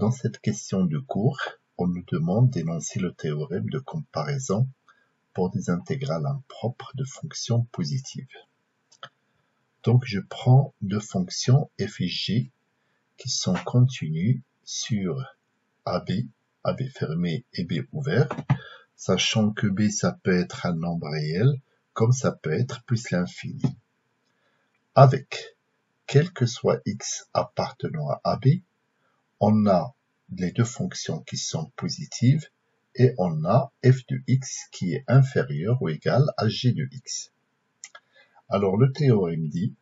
Dans cette question de cours, on nous demande d'énoncer le théorème de comparaison pour des intégrales impropres de fonctions positives. Donc je prends deux fonctions f et g qui sont continues sur AB fermé et B ouvert, sachant que B ça peut être un nombre réel, comme ça peut être plus l'infini. Avec, quel que soit x appartenant à AB, on a les deux fonctions qui sont positives et on a f de x qui est inférieur ou égal à g de x. Alors le théorème dit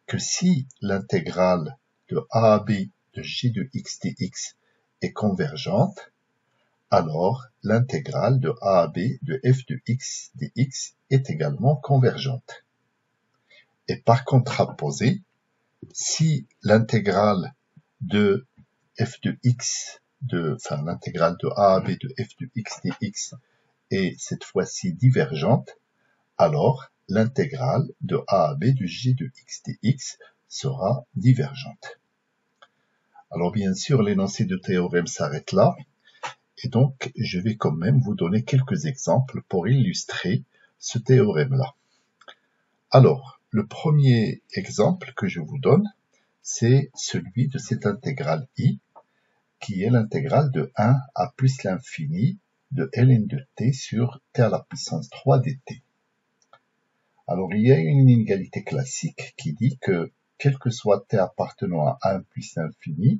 que si l'intégrale de a à b de g de x dx est convergente, alors l'intégrale de a à b de f de x dx est également convergente. Et par contraposé, si l'intégrale de f de x, l'intégrale de a à b de f de x dx est cette fois-ci divergente, alors l'intégrale de a à b de g de x dx sera divergente. Alors bien sûr, l'énoncé de théorème s'arrête là, et donc je vais quand même vous donner quelques exemples pour illustrer ce théorème-là. Alors, le premier exemple que je vous donne, c'est celui de cette intégrale i, qui est l'intégrale de 1 à plus l'infini de ln de t sur t à la puissance 3 dt. Alors, il y a une inégalité classique qui dit que, quel que soit t appartenant à 1 plus l'infini,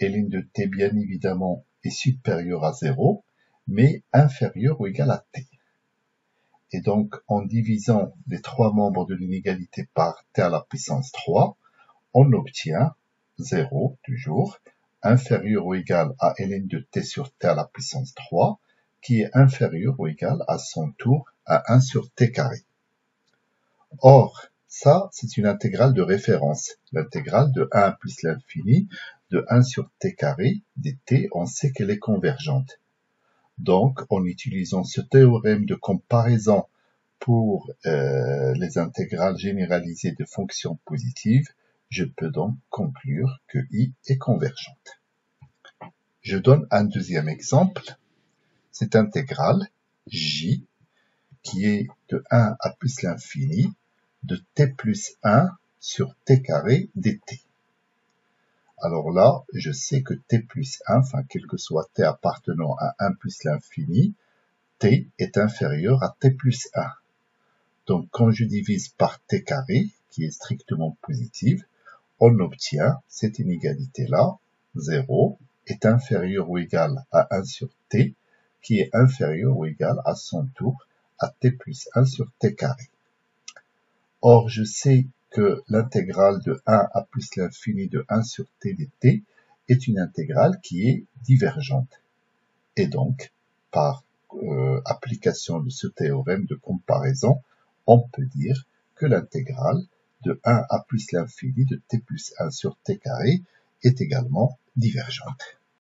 ln de t, bien évidemment, est supérieur à 0, mais inférieur ou égal à t. Et donc, en divisant les trois membres de l'inégalité par t à la puissance 3, on obtient 0, toujours, inférieur ou égal à ln de t sur t à la puissance 3, qui est inférieur ou égal à son tour à 1 sur t carré. Or, ça, c'est une intégrale de référence. L'intégrale de 1 plus l'infini de 1 sur t carré dt, on sait qu'elle est convergente. Donc, en utilisant ce théorème de comparaison pour les intégrales généralisées de fonctions positives, je peux donc conclure que I est convergente. Je donne un deuxième exemple. Cette intégrale, J, qui est de 1 à plus l'infini, de t plus 1 sur t carré dt. Alors là, je sais que t plus 1, quel que soit t appartenant à 1 plus l'infini, t est inférieur à t plus 1. Donc, quand je divise par t carré, qui est strictement positive, on obtient cette inégalité-là, 0, est inférieur ou égal à 1 sur t, qui est inférieur ou égal à son tour à t plus 1 sur t carré. Or, je sais que l'intégrale de 1 à plus l'infini de 1 sur t dt est une intégrale qui est divergente. Et donc, par application de ce théorème de comparaison, on peut dire que l'intégrale de 1 à plus l'infini de t plus 1 sur t carré est également divergente.